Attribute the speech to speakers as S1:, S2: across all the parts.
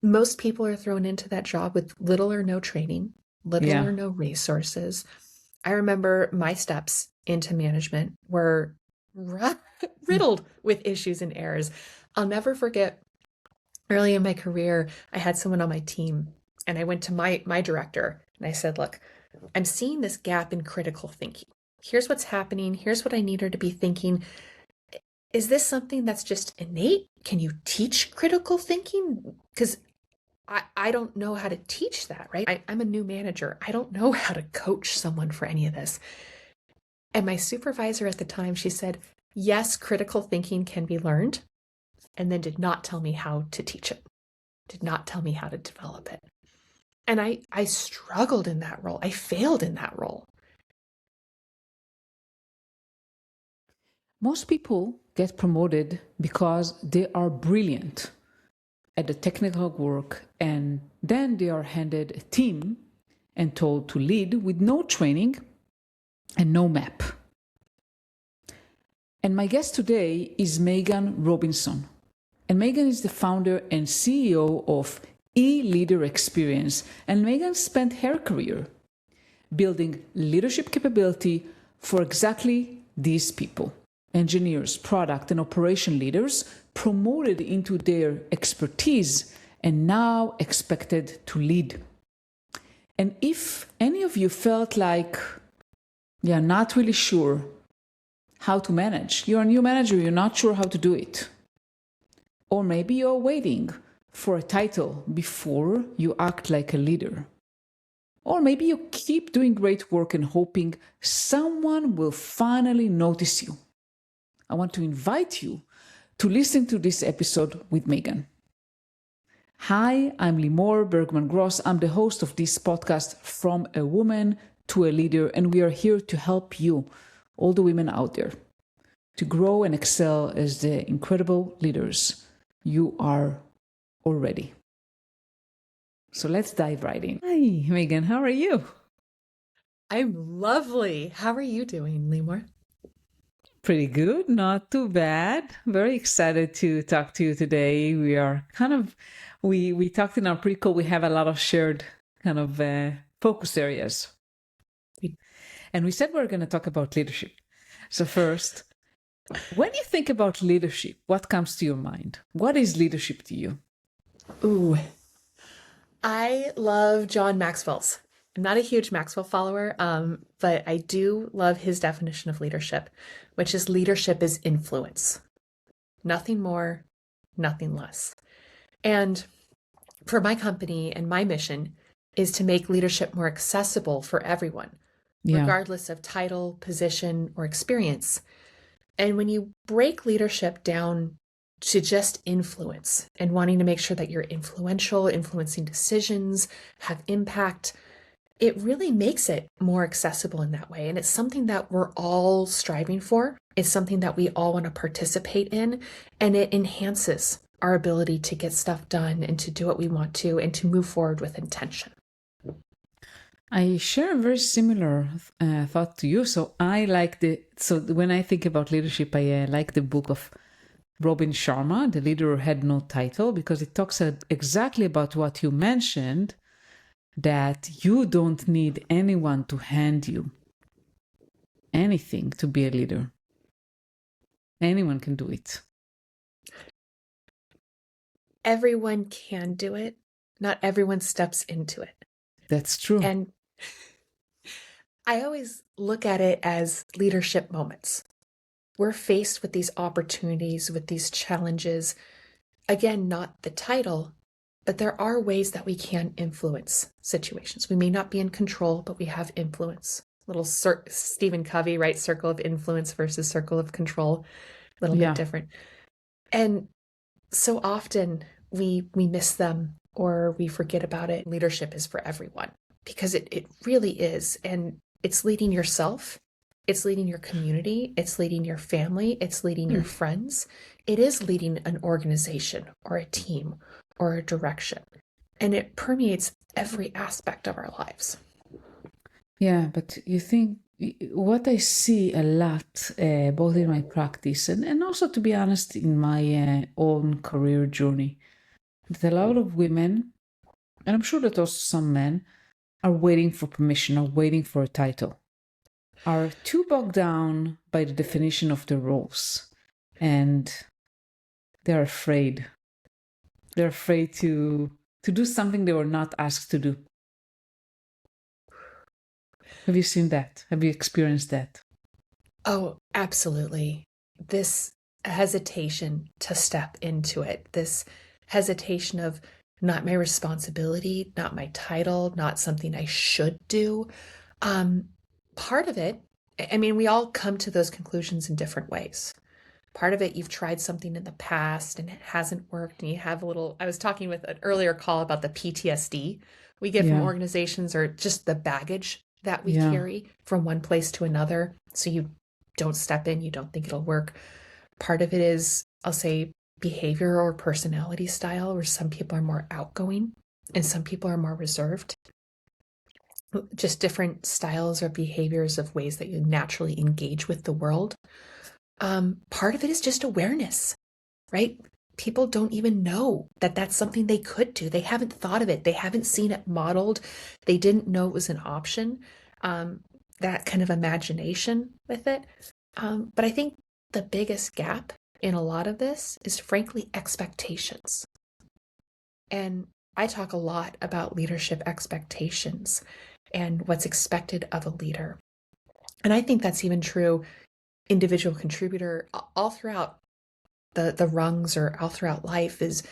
S1: most people are thrown into that job with little or no training, little
S2: Yeah.
S1: or no resources. I remember my steps into management were riddled with issues and errors. I'll never forget early in my career, I had someone on my team and I went to my director and I said, "Look, I'm seeing this gap in critical thinking. Here's what's happening. Here's what I need her to be thinking. Is this something that's just innate? Can you teach critical thinking? Because I don't know how to teach that, right? I'm a new manager. I don't know how to coach someone for any of this." And my supervisor at the time, she said, "Yes, critical thinking can be learned," and then did not tell me how to teach it, did not tell me how to develop it. And I struggled in that role. I failed in that role.
S2: Most people get promoted because they are brilliant at the technical work, and then they are handed a team and told to lead with no training and no map. And my guest today is Megan Robinson. And Megan is the founder and CEO of eLeader Experience. And Megan spent her career building leadership capability for exactly these people: engineers, product, and operation leaders promoted into their expertise and now expected to lead. And if any of you felt like you're not really sure how to manage, you're a new manager, you're not sure how to do it, or maybe you're waiting for a title before you act like a leader, or maybe you keep doing great work and hoping someone will finally notice you, I want to invite you to listen to this episode with Megan. Hi, I'm Limor Bergman Gross. I'm the host of this podcast, From a Woman to a Leader, and we are here to help you, all the women out there, to grow and excel as the incredible leaders you are already. So let's dive right in. Hi, Megan. How are you?
S1: I'm lovely. How are you doing, Limor?
S2: Pretty good, not too bad. Very excited to talk to you today. We are we talked in our pre-call. We have a lot of shared kind of focus areas, and we said we're going to talk about leadership. So first, when you think about leadership, what comes to your mind? What is leadership to you?
S1: Ooh, I love John Maxwell's. I'm not a huge Maxwell follower, but I do love his definition of leadership, which is leadership is influence. Nothing more, nothing less. And for my company and my mission is to make leadership more accessible for everyone,
S2: Yeah.
S1: regardless of title, position, or experience. And when you break leadership down to just influence and wanting to make sure that you're influential, influencing decisions, have impact, it really makes it more accessible in that way. And it's something that we're all striving for. It's something that we all want to participate in, and it enhances our ability to get stuff done and to do what we want to and to move forward with intention.
S2: I share a very similar thought to you. So when I think about leadership, I like the book of Robin Sharma, The Leader Who Had No Title, because it talks exactly about what you mentioned, that you don't need anyone to hand you anything to be a leader. Anyone can do it.
S1: Everyone can do it. Not everyone steps into it.
S2: That's true.
S1: And I always look at it as leadership moments. We're faced with these opportunities, with these challenges. Again, not the title, but there are ways that we can influence situations. We may not be in control, but we have influence. Little Stephen Covey, right? Circle of influence versus circle of control. A little bit different. And so often we miss them or we forget about it. Leadership is for everyone because it really is. And it's leading yourself. It's leading your community. It's leading your family. It's leading your friends. It is leading an organization or a team or a direction. And it permeates every aspect of our lives.
S2: Yeah, but you think what I see a lot, both in my practice and also, to be honest, in my own career journey, that a lot of women, and I'm sure that also some men, are waiting for permission, are waiting for a title, are too bogged down by the definition of the roles, and they're afraid. They're afraid to do something they were not asked to do. Have you seen that? Have you experienced that?
S1: Oh, absolutely. This hesitation to step into it, this hesitation of not my responsibility, not my title, not something I should do. Um, Part of it, I mean, we all come to those conclusions in different ways. Part of it, you've tried something in the past and it hasn't worked, and you have a little. I was talking with an earlier call about the PTSD we get from
S2: Yeah,
S1: organizations, or just the baggage that we
S2: yeah,
S1: carry from one place to another. So you don't step in, you don't think it'll work. Part of it is, I'll say, behavior or personality style, where some people are more outgoing and some people are more reserved. Just different styles or behaviors of ways that you naturally engage with the world. Part of it is just awareness, right? People don't even know that that's something they could do. They haven't thought of it. They haven't seen it modeled. They didn't know it was an option. Um, that kind of imagination with it. But I think the biggest gap in a lot of this is, frankly, expectations. And I talk a lot about leadership expectations and what's expected of a leader. And I think that's even true individual contributor all throughout the rungs, or all throughout life, is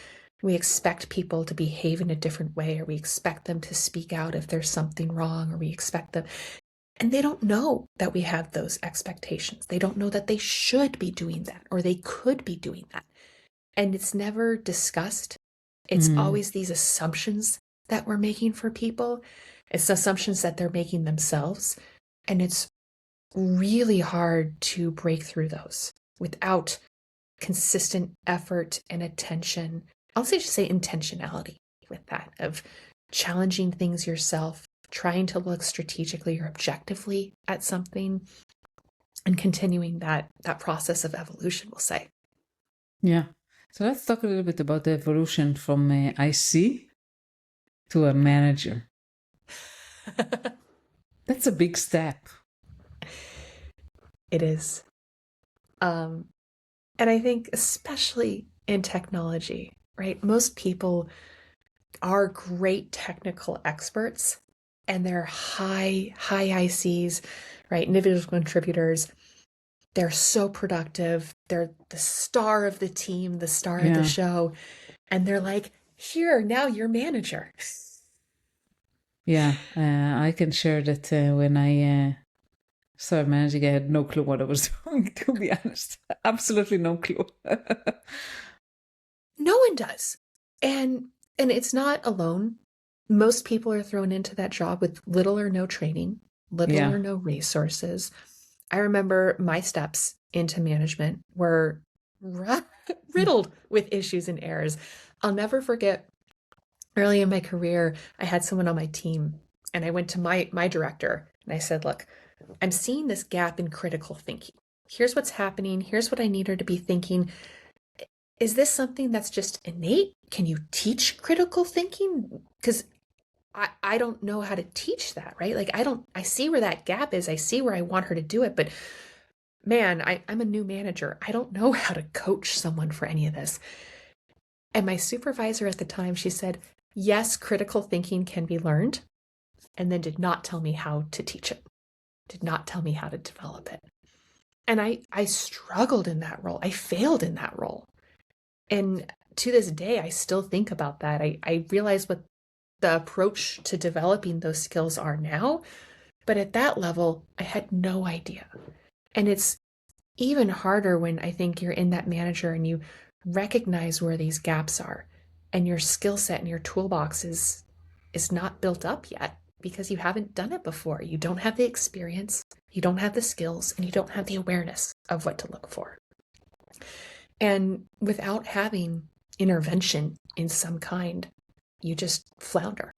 S1: we expect people to behave in a different way, or we expect them to speak out if there's something wrong, or we expect them, and they don't know that we have those expectations. They don't know that they should be doing that, or they could be doing that. And it's never discussed. It's
S2: mm,
S1: always these assumptions that we're making for people. It's assumptions that they're making themselves. And it's really hard to break through those without consistent effort and attention. I'll say, just say intentionality with that, of challenging things yourself, trying to look strategically or objectively at something, and continuing that process of evolution, we'll say.
S2: yeah. So let's talk a little bit about the evolution from IC to a manager. That's a big step.
S1: It is. Um, and I think especially in technology, right? Most people are great technical experts, and they're high ICs, right? Individual contributors. They're so productive. They're the star of the team, the star of the
S2: Yeah,
S1: show. And they're like, here, now you're manager.
S2: yeah. I can share that when I started managing, I had no clue what I was doing, to be honest. Absolutely no clue.
S1: No one does. And it's not alone. Most people are thrown into that job with little or no training, little
S2: Yeah.
S1: or no resources. I remember my steps into management were riddled with issues and errors. I'll never forget, early in my career, I had someone on my team, and I went to my director and I said, "Look, I'm seeing this gap in critical thinking. Here's what's happening. Here's what I need her to be thinking. Is this something that's just innate? Can you teach critical thinking? Because I don't know how to teach that, right? Like, I see where that gap is. I see where I want her to do it, but man, I'm a new manager. I don't know how to coach someone for any of this." And my supervisor at the time, she said, "Yes, critical thinking can be learned," and then did not tell me how to teach it, did not tell me how to develop it. And I struggled in that role. I failed in that role. And to this day, I still think about that. I realize what the approach to developing those skills are now, but at that level, I had no idea. And it's even harder when I think you're in that manager and you recognize where these gaps are, and your skill set and your toolbox is not built up yet because you haven't done it before. You don't have the experience, you don't have the skills, and you don't have the awareness of what to look for. And without having intervention in some kind, you just flounder.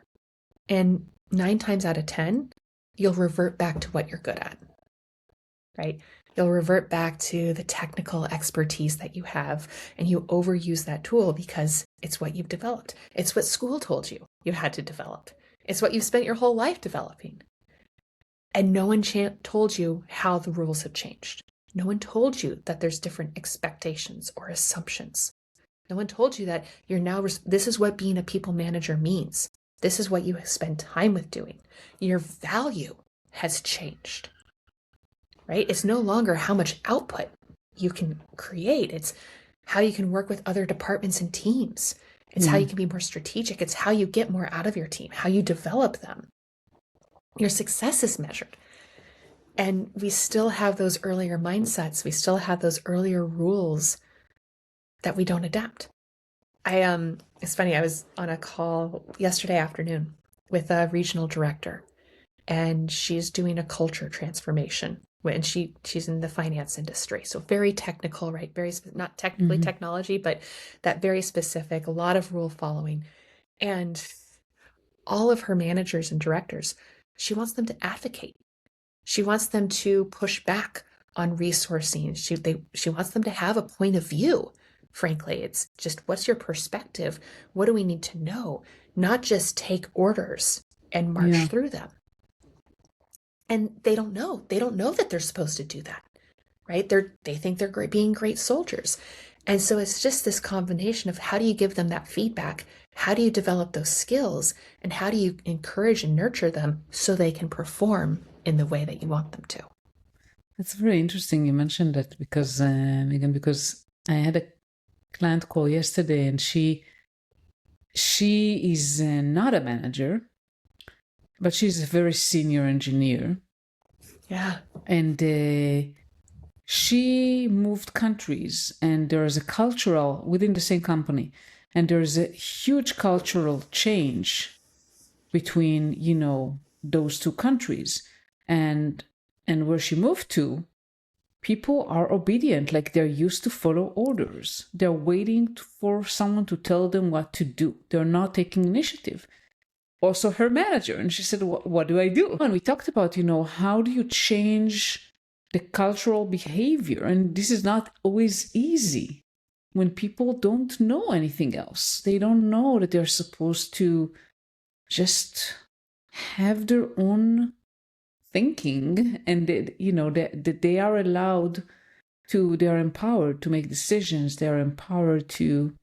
S1: And 9 times out of 10, you'll revert back to what you're good at, right? You'll revert back to the technical expertise that you have, and you overuse that tool because it's what you've developed. It's what school told you you had to develop. It's what you've spent your whole life developing. And no one told you how the rules have changed. No one told you that there's different expectations or assumptions. No one told you that you're now, this is what being a people manager means. This is what you spend time with doing. Your value has changed, right? It's no longer how much output you can create. It's how you can work with other departments and teams. It's how you can be more strategic. It's how you get more out of your team, how you develop them. Your success is measured. And we still have those earlier mindsets. We still have those earlier rules that we don't adapt. It's funny, I was on a call yesterday afternoon with a regional director, and she's doing a culture transformation. And she's in the finance industry, so very technical, right? Very not technically technology, but that very specific, a lot of rule following. And all of her managers and directors, she wants them to advocate. She wants them to push back on resourcing. She wants them to have a point of view. Frankly, it's just, what's your perspective? What do we need to know? Not just take orders and march through them. And they don't know. They don't know that they're supposed to do that, right? They think they're being great soldiers. And so it's just this combination of, how do you give them that feedback? How do you develop those skills? And how do you encourage and nurture them so they can perform in the way that you want them to?
S2: It's very interesting you mentioned that, because Megan, because I had a client call yesterday, and she is not a manager, but she's a very senior engineer.
S1: Yeah.
S2: And she moved countries, and there's a cultural within the same company, and there's a huge cultural change between, those two countries. And where she moved to, people are obedient, like they're used to follow orders. They're waiting for someone to tell them what to do. They're not taking initiative. Also her manager, and she said, what do I do? And we talked about, how do you change the cultural behavior? And this is not always easy when people don't know anything else. They don't know that they're supposed to just have their own thinking, and that they are allowed to, they're empowered to make decisions. They're empowered to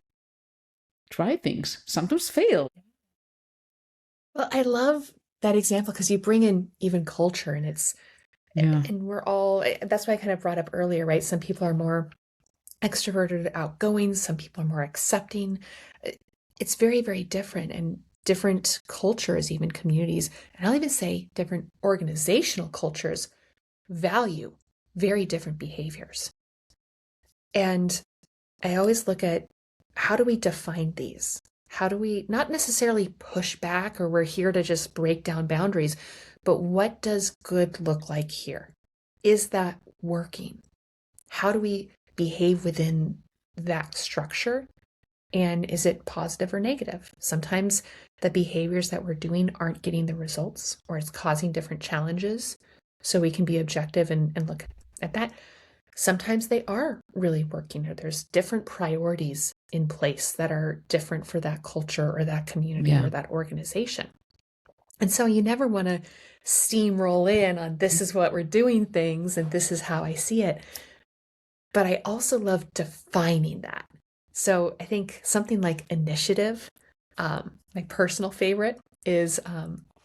S2: try things, sometimes fail.
S1: Well, I love that example because you bring in even culture, and and we're all, that's why I kind of brought up earlier, right? Some people are more extroverted, outgoing. Some people are more accepting. It's very, very different, and different cultures, even communities, and I'll even say different organizational cultures value very different behaviors. And I always look at, how do we define these? How do we not necessarily push back, or we're here to just break down boundaries, but what does good look like here? Is that working? How do we behave within that structure? And is it positive or negative? Sometimes the behaviors that we're doing aren't getting the results, or it's causing different challenges. So we can be objective and look at that. Sometimes they are really working, or there's different priorities in place that are different for that culture or that community or that organization. And so you never want to steamroll in on, this is what we're doing things and this is how I see it. But I also love defining that. So I think something like initiative, my personal favorite is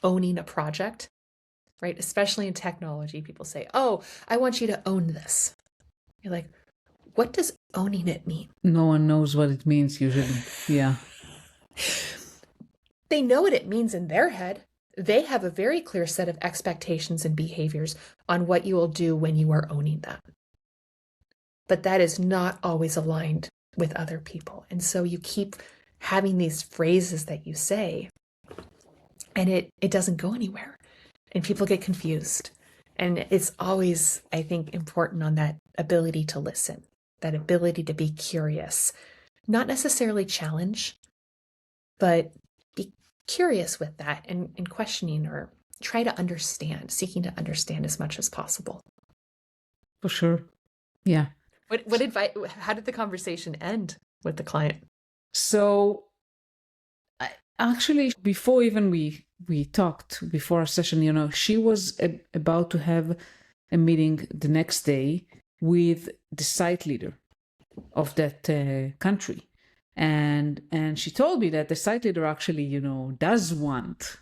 S1: owning a project, right? Especially in technology, people say, oh, I want you to own this. You're like, what does owning it mean?
S2: No one knows what it means usually. Yeah.
S1: They know what it means in their head. They have a very clear set of expectations and behaviors on what you will do when you are owning them. But that is not always aligned with other people. And so you keep having these phrases that you say, and it doesn't go anywhere. And people get confused. And it's always, I think, important on that ability to listen, that ability to be curious, not necessarily challenge, but be curious with that and questioning, or try to understand, seeking to understand as much as possible.
S2: For sure. Yeah.
S1: What advice, how did the conversation end with the client?
S2: So actually, before even we talked before our session, she was about to have a meeting the next day with the site leader of that country, and she told me that the site leader actually, does want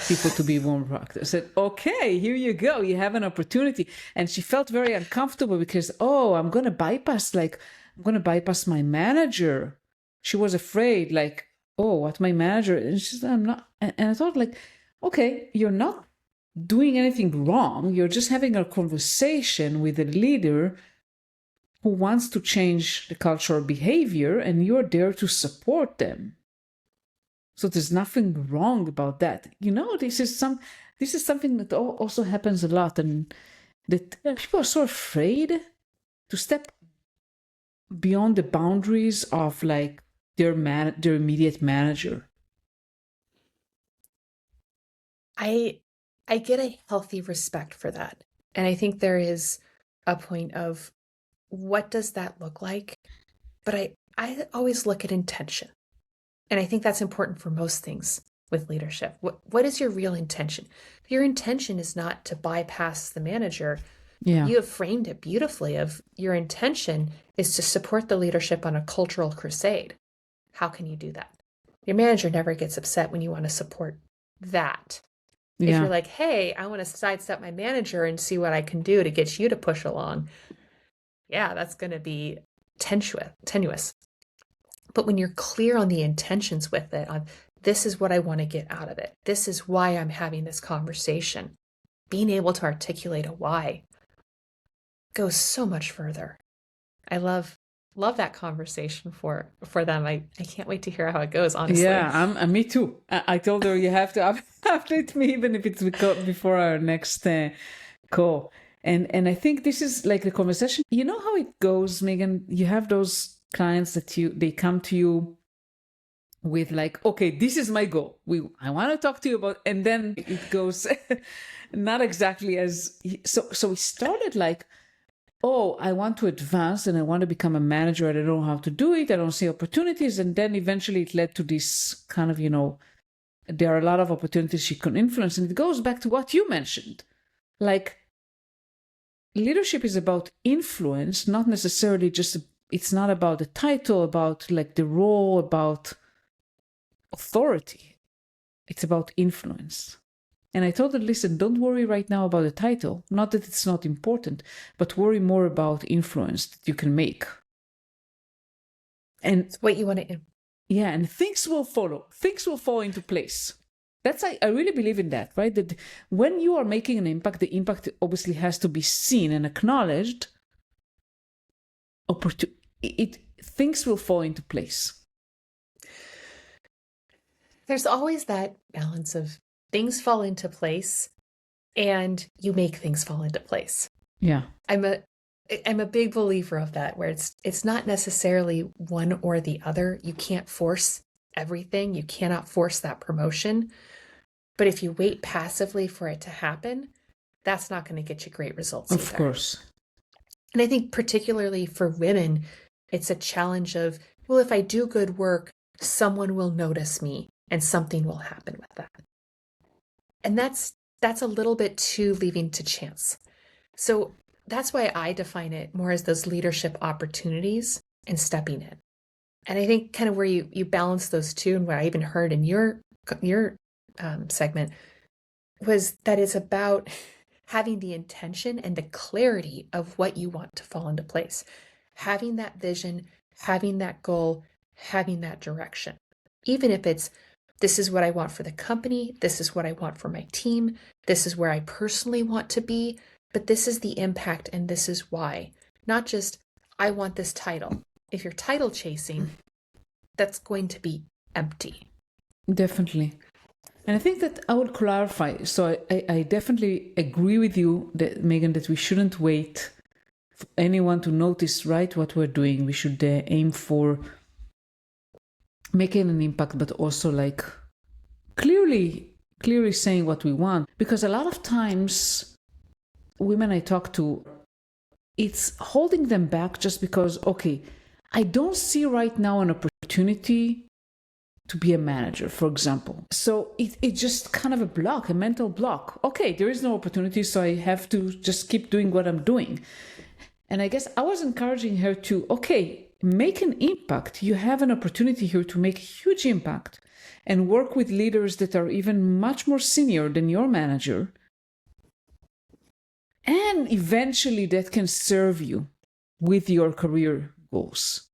S2: people to be more proactive. I said, okay, here you go. You have an opportunity. And she felt very uncomfortable because, I'm going to bypass my manager. She was afraid, like, what my manager, and she said, I'm not. And I thought, like, okay, you're not doing anything wrong. You're just having a conversation with a leader who wants to change the cultural behavior, and you're there to support them. So there's nothing wrong about that. This is something that also happens a lot, and that people are so afraid to step beyond the boundaries of like their immediate manager.
S1: I get a healthy respect for that. And I think there is a point of what does that look like? But I always look at intention. And I think that's important for most things with leadership. What is your real intention? If your intention is not to bypass the manager, you have framed it beautifully of your intention is to support the leadership on a cultural crusade. How can you do that? Your manager never gets upset when you want to support that. If you're like, hey, I want to sidestep my manager and see what I can do to get you to push along, that's going to be tenuous. But when you're clear on the intentions with it, on this is what I want to get out of it, this is why I'm having this conversation, being able to articulate a why goes so much further. I love that conversation for them. I can't wait to hear how it goes, honestly.
S2: Yeah, me too. I told her you have to update me even if it's before our next call. And I think this is like the conversation. You know how it goes, Megan? You have those clients that they come to you with like, okay, this is my goal. I want to talk to you about, and then it goes not exactly as, so we started like, I want to advance and I want to become a manager and I don't know how to do it. I don't see opportunities. And then eventually it led to this kind of, there are a lot of opportunities she can influence. And it goes back to what you mentioned. Like, leadership is about influence, not necessarily it's not about the title, about like the role, about authority. It's about influence. And I told her, listen, don't worry right now about the title. Not that it's not important, but worry more about influence that you can make. And
S1: it's what you want to.
S2: Yeah, and things will follow. Things will fall into place. I really believe in that, right? That when you are making an impact, the impact obviously has to be seen and acknowledged. Things will fall into place.
S1: There's always that balance of things fall into place and you make things fall into place.
S2: Yeah.
S1: I'm a big believer of that, where it's not necessarily one or the other. You can't force everything. You cannot force that promotion. But if you wait passively for it to happen, that's not going to get you great results either.
S2: Of course.
S1: And I think particularly for women, it's a challenge of, well, if I do good work, someone will notice me and something will happen with that. And that's a little bit too leaving to chance. So that's why I define it more as those leadership opportunities and stepping in. And I think kind of where you balance those two, and what I even heard in your segment, was that it's about having the intention and the clarity of what you want to fall into place. Having that vision, having that goal, having that direction. Even if it's, this is what I want for the company, this is what I want for my team, this is where I personally want to be, but this is the impact and this is why. Not just, I want this title. If you're title chasing, that's going to be empty.
S2: Definitely. And I think that I would clarify. So I definitely agree with you, Megan, that we shouldn't wait for anyone to notice, right, what we're doing. We should aim for making an impact, but also like clearly saying what we want. Because a lot of times women I talk to it's holding them back just because, okay, I don't see right now an opportunity to be a manager, for example. So it's just kind of a block, a mental block. Okay, there is no opportunity, so I have to just keep doing what I'm doing. And I guess I was encouraging her to, okay, make an impact. You have an opportunity here to make a huge impact and work with leaders that are even much more senior than your manager. And eventually that can serve you with your career goals.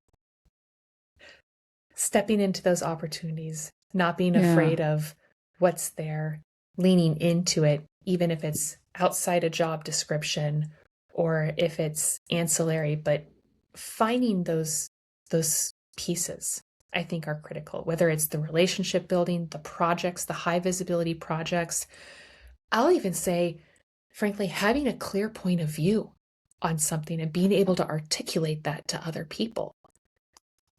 S1: Stepping into those opportunities, not being afraid of what's there, leaning into it, even if it's outside a job description or if it's ancillary, but finding those pieces, I think, are critical, whether it's the relationship building, the projects, the high visibility projects. I'll even say, frankly, having a clear point of view on something and being able to articulate that to other people.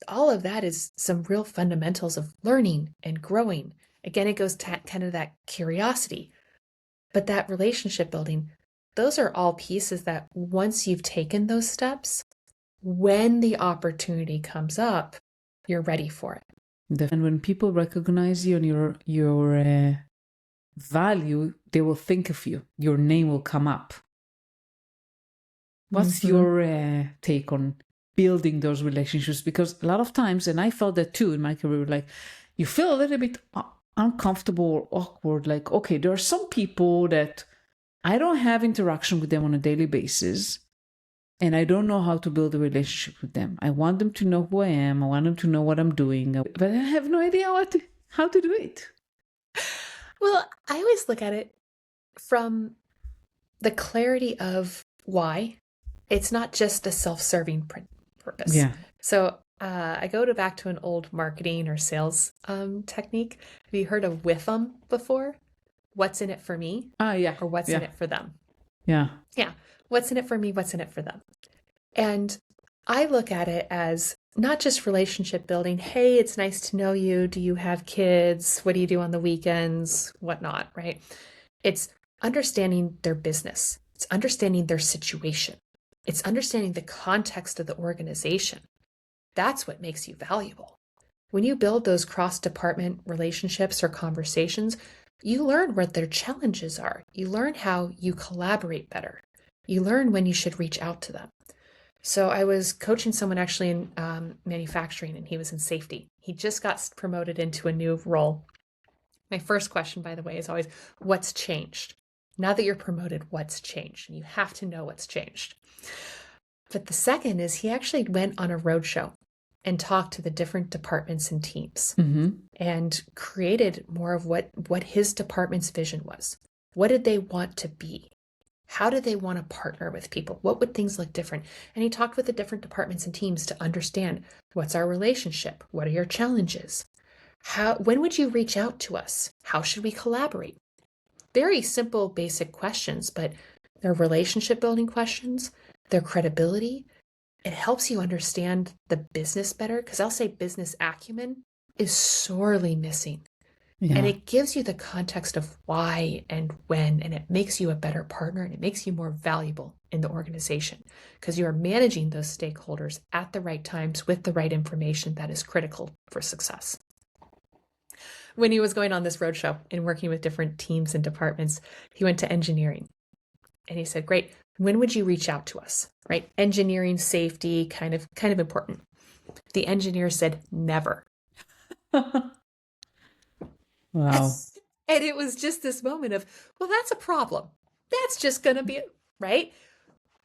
S1: All of that is some real fundamentals of learning and growing. Again, it goes to kind of that curiosity, but that relationship building, those are all pieces that once you've taken those steps, when the opportunity comes up, you're ready for it.
S2: And when people recognize you and your value, they will think of you. Your name will come up. What's your take on building those relationships? Because a lot of times, and I felt that too in my career, like you feel a little bit uncomfortable or awkward. Like, okay, there are some people that I don't have interaction with them on a daily basis, and I don't know how to build a relationship with them. I want them to know who I am. I want them to know what I'm doing, but I have no idea how to do it.
S1: Well, I always look at it from the clarity of why. It's not just a self-serving purpose.
S2: Yeah.
S1: So I go back to an old marketing or sales technique. Have you heard of WIFM before? What's in it for me?
S2: Yeah.
S1: Or what's in it for them?
S2: Yeah.
S1: Yeah. What's in it for me? What's in it for them? And I look at it as not just relationship building. Hey, it's nice to know you. Do you have kids? What do you do on the weekends? Whatnot, right? It's understanding their business. It's understanding their situation. It's understanding the context of the organization. That's what makes you valuable. When you build those cross-department relationships or conversations, you learn what their challenges are. You learn how you collaborate better. You learn when you should reach out to them. So I was coaching someone actually in manufacturing, and he was in safety. He just got promoted into a new role. My first question, by the way, is always, what's changed? Now that you're promoted, what's changed? And you have to know what's changed. But the second is he actually went on a roadshow and talked to the different departments and teams and created more of what his department's vision was. What did they want to be? How do they want to partner with people? What would things look different? And he talked with the different departments and teams to understand, what's our relationship? What are your challenges? When would you reach out to us? How should we collaborate? Very simple, basic questions, but they're relationship building questions, their credibility. It helps you understand the business better, because I'll say business acumen is sorely missing.
S2: Yeah.
S1: And it gives you the context of why and when, and it makes you a better partner, and it makes you more valuable in the organization because you are managing those stakeholders at the right times with the right information that is critical for success. When he was going on this roadshow and working with different teams and departments, he went to engineering. And he said, great, when would you reach out to us? Right? Engineering, safety, kind of important. The engineer said, never.
S2: Wow.
S1: And it was just this moment of, well, that's a problem. That's just going to be, right?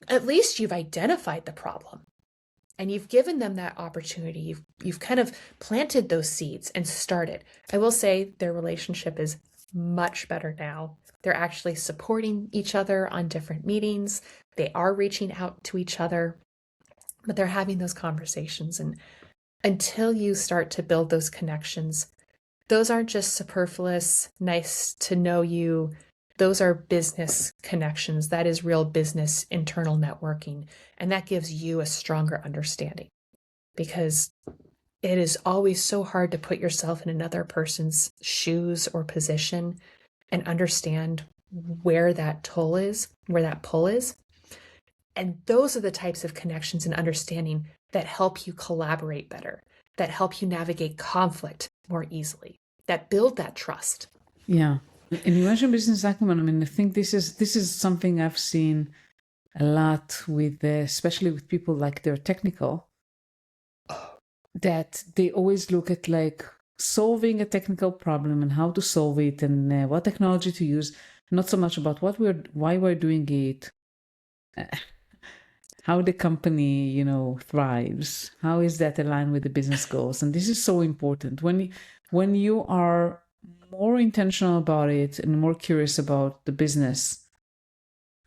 S1: At least you've identified the problem and you've given them that opportunity. You've kind of planted those seeds and started. I will say their relationship is much better now. They're actually supporting each other on different meetings. They are reaching out to each other, but they're having those conversations. And until you start to build those connections, those aren't just superfluous, nice to know you. Those are business connections. That is real business internal networking. And that gives you a stronger understanding, because it is always so hard to put yourself in another person's shoes or position and understand where that pull is. And those are the types of connections and understanding that help you collaborate better, that help you navigate conflict more easily, that build that trust.
S2: Yeah. And you mentioned business acumen. I mean, I think this is something I've seen a lot with, especially with people like they're technical, that they always look at like solving a technical problem and how to solve it and what technology to use, not so much about why we're doing it, how the company, thrives, how is that aligned with the business goals. And this is so important when you are more intentional about it and more curious about the business.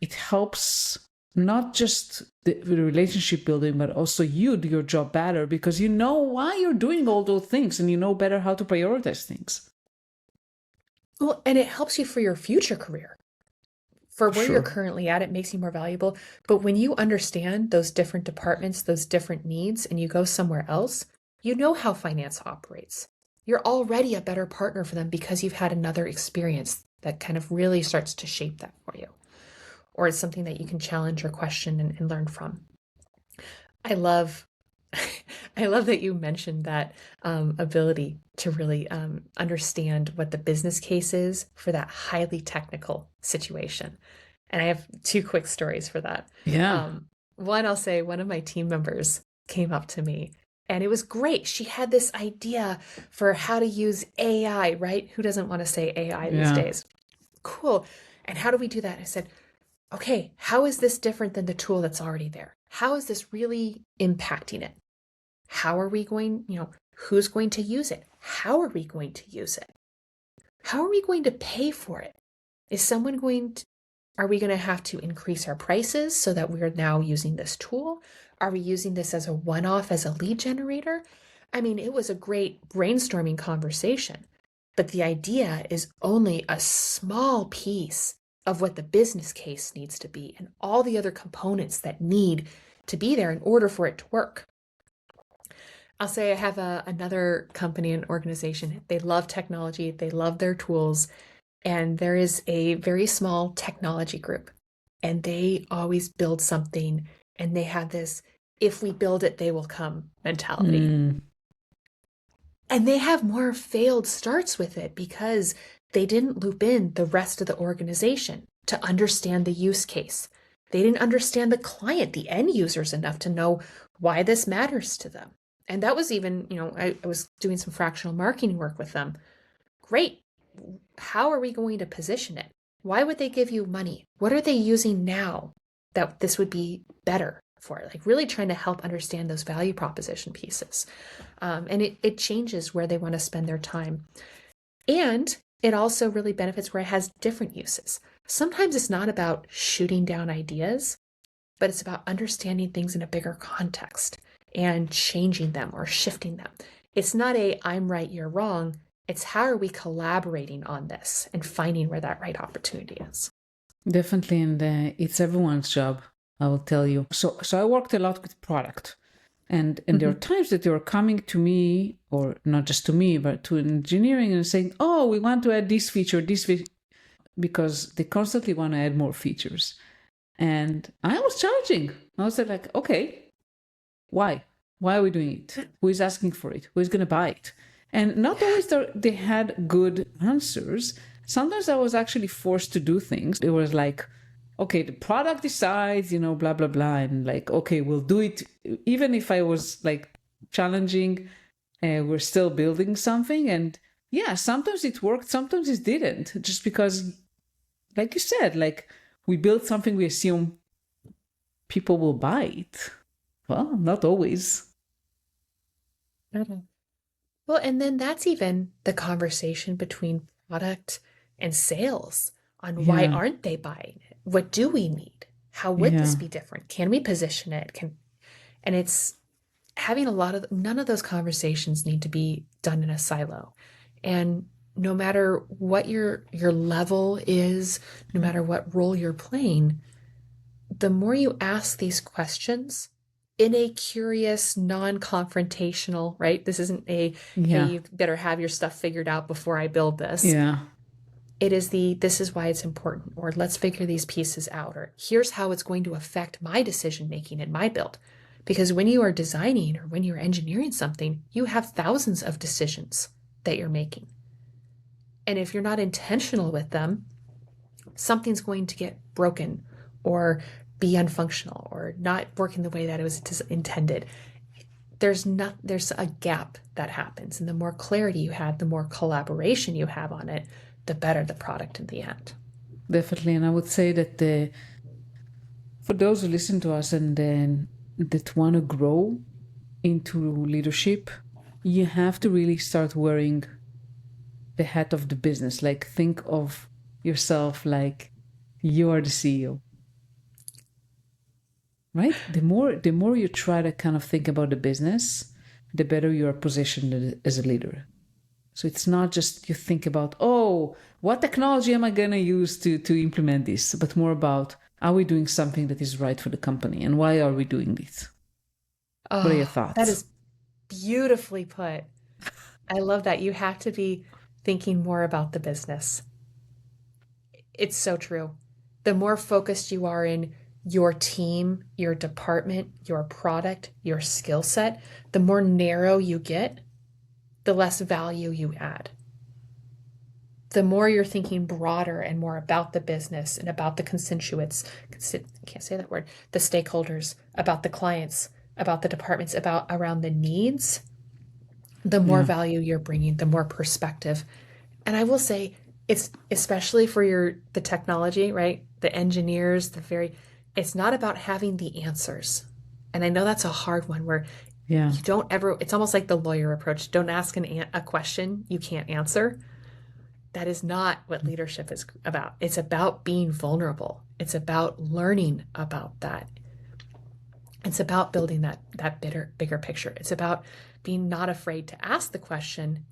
S2: It helps not just the relationship building, but also you do your job better because you know why you're doing all those things and you know better how to prioritize things.
S1: Well, and it helps you for your future career. For where you're
S2: Sure.
S1: currently at, it makes you more valuable. But when you understand those different departments, those different needs, and you go somewhere else, you know how finance operates. You're already a better partner for them because you've had another experience that kind of really starts to shape that for you. Or it's something that you can challenge or question and learn from. I love I love that you mentioned that ability to really understand what the business case is for that highly technical situation. And I have two quick stories for that.
S2: Yeah.
S1: One, I'll say one of my team members came up to me and it was great. She had this idea for how to use AI, right? Who doesn't want to say AI these
S2: Yeah.
S1: days? Cool. And how do we do that? I said, okay, how is this different than the tool that's already there? How is this really impacting it? How are we going, who's going to use it? How are we going to use it? How are we going to pay for it? Is someone going to, are we going to have to increase our prices so that we're now using this tool? Are we using this as a one-off, as a lead generator? I mean, it was a great brainstorming conversation, but the idea is only a small piece of what the business case needs to be and all the other components that need to be there in order for it to work. I'll say I have another company and organization. They love technology, they love their tools, and there is a very small technology group. And they always build something, and they have this if we build it, they will come mentality.
S2: Mm.
S1: And they have more failed starts with it because they didn't loop in the rest of the organization to understand the use case. They didn't understand the client, the end users, enough to know why this matters to them. And that was even, I was doing some fractional marketing work with them. Great. How are we going to position it? Why would they give you money? What are they using now that this would be better for? Like really trying to help understand those value proposition pieces. And it changes where they want to spend their time. And it also really benefits where it has different uses. Sometimes it's not about shooting down ideas, but it's about understanding things in a bigger context and changing them or shifting them. It's not a I'm right, you're wrong. It's how are we collaborating on this and finding where that right opportunity is.
S2: Definitely, and it's everyone's job, I will tell you. So I worked a lot with product, and there are times that they were coming to me, or not just to me, but to engineering and saying, "Oh, we want to add this feature, because they constantly want to add more features." And I was challenging. I was like, "Okay, why? Why are we doing it? Who is asking for it? Who is going to buy it?" And not always they had good answers. Sometimes I was actually forced to do things. It was like, okay, the product decides, blah, blah, blah. And like, okay, we'll do it. Even if I was like challenging, we're still building something. And yeah, sometimes it worked, sometimes it didn't. Just because, like you said, like we build something, we assume people will buy it. Well, not always.
S1: Well, and then that's even the conversation between product and sales on why
S2: Yeah.
S1: aren't they buying it? What do we need? How would this be different? Can we position it? And it's having none of those conversations need to be done in a silo. And no matter what your level is, no matter what role you're playing, the more you ask these questions in a curious, non-confrontational, right? This isn't hey,
S2: Yeah.
S1: you better have your stuff figured out before I build this.
S2: Yeah.
S1: It is this is why it's important, or let's figure these pieces out, or here's how it's going to affect my decision making in my build. Because when you are designing or when you're engineering something, you have thousands of decisions that you're making. And if you're not intentional with them, something's going to get broken or be unfunctional or not working the way that it was intended. There's a gap that happens. And the more clarity you have, the more collaboration you have on it, the better the product in the end.
S2: Definitely. And I would say that for those who listen to us and that want to grow into leadership, you have to really start wearing the hat of the business. Like, think of yourself like you are the CEO, right? The more you try to kind of think about the business, the better you are positioned as a leader. So it's not just you think about, oh, what technology am I going to use to implement this, but more about, are we doing something that is right for the company, and why are we doing this? What are your
S1: Oh, that
S2: thoughts?
S1: is beautifully put. I love that. You have to be thinking more about the business. It's so true. The more focused you are in your team, your department, your product, your skill set, the more narrow you get, the less value you add. The more you're thinking broader and more about the business and about the constituents, I can't say that word, the stakeholders, about the clients, about the departments, about around the needs, the more
S2: Yeah.
S1: value you're bringing, the more perspective. And I will say, it's especially for the technology, right? The engineers, it's not about having the answers. And I know that's a hard one where
S2: Yeah.
S1: you don't ever, it's almost like the lawyer approach. Don't ask a question you can't answer. That is not what leadership is about. It's about being vulnerable. It's about learning about that. It's about building that bigger picture. It's about being not afraid to ask the question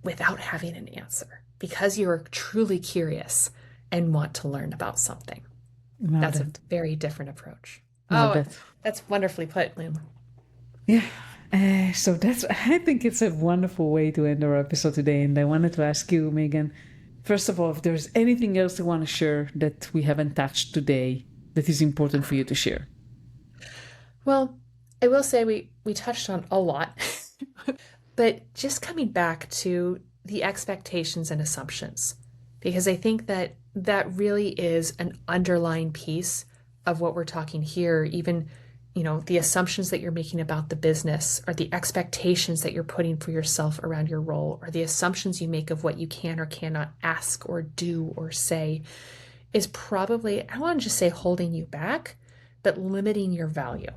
S1: without having an answer because you're truly curious and want to learn about something.
S2: Love
S1: That's a
S2: that.
S1: very different approach.
S2: Love
S1: Oh,
S2: that.
S1: that's wonderfully put, Lim.
S2: Yeah. So I think it's a wonderful way to end our episode today. And I wanted to ask you, Megan, first of all, if there's anything else you want to share that we haven't touched today that is important for you to share.
S1: Well, I will say we touched on a lot, but just coming back to the expectations and assumptions, because I think that that really is an underlying piece of what we're talking here. Even, the assumptions that you're making about the business or the expectations that you're putting for yourself around your role or the assumptions you make of what you can or cannot ask or do or say is probably, I don't want to just say holding you back, but limiting your value.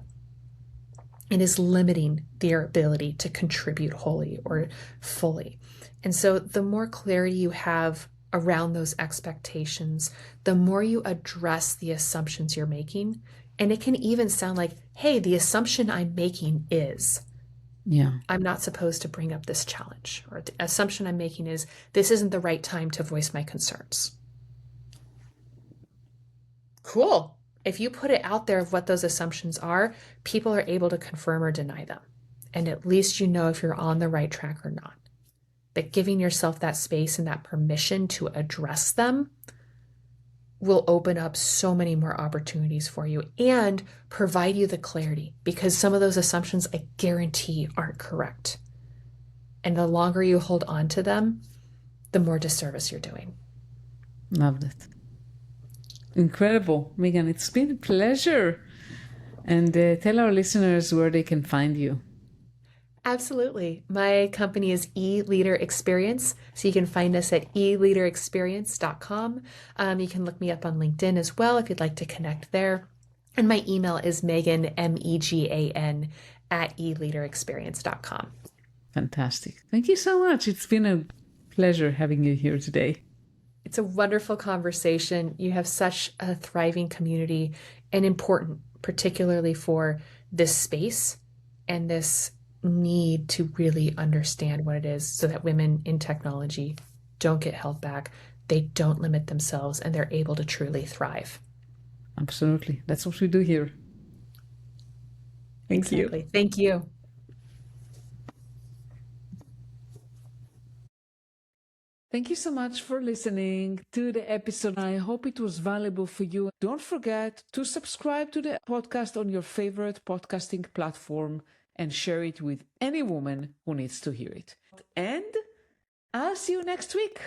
S1: It is limiting their ability to contribute wholly or fully. And so the more clarity you have around those expectations, the more you address the assumptions you're making. And it can even sound like, hey, the assumption I'm making is
S2: Yeah.
S1: I'm not supposed to bring up this challenge, or the assumption I'm making is this isn't the right time to voice my concerns. Cool. If you put it out there of what those assumptions are, people are able to confirm or deny them. And at least you know if you're on the right track or not. But giving yourself that space and that permission to address them will open up so many more opportunities for you and provide you the clarity, because some of those assumptions I guarantee aren't correct. And the longer you hold on to them, the more disservice you're doing.
S2: Love that. Incredible. Megan, it's been a pleasure. And tell our listeners where they can find you.
S1: Absolutely. My company is eLeader Experience. So you can find us at eleaderexperience.com. You can look me up on LinkedIn as well if you'd like to connect there. And my email is Megan, MEGAN, at eleaderexperience.com.
S2: Fantastic. Thank you so much. It's been a pleasure having you here today.
S1: It's a wonderful conversation. You have such a thriving community and important, particularly for this space and this need to really understand what it is so that women in technology don't get held back, they don't limit themselves, and they're able to truly thrive.
S2: Absolutely. That's what we do here. Thank you.
S1: Exactly. Thank you.
S2: Thank you so much for listening to the episode. I hope it was valuable for you. Don't forget to subscribe to the podcast on your favorite podcasting platform and share it with any woman who needs to hear it. And I'll see you next week.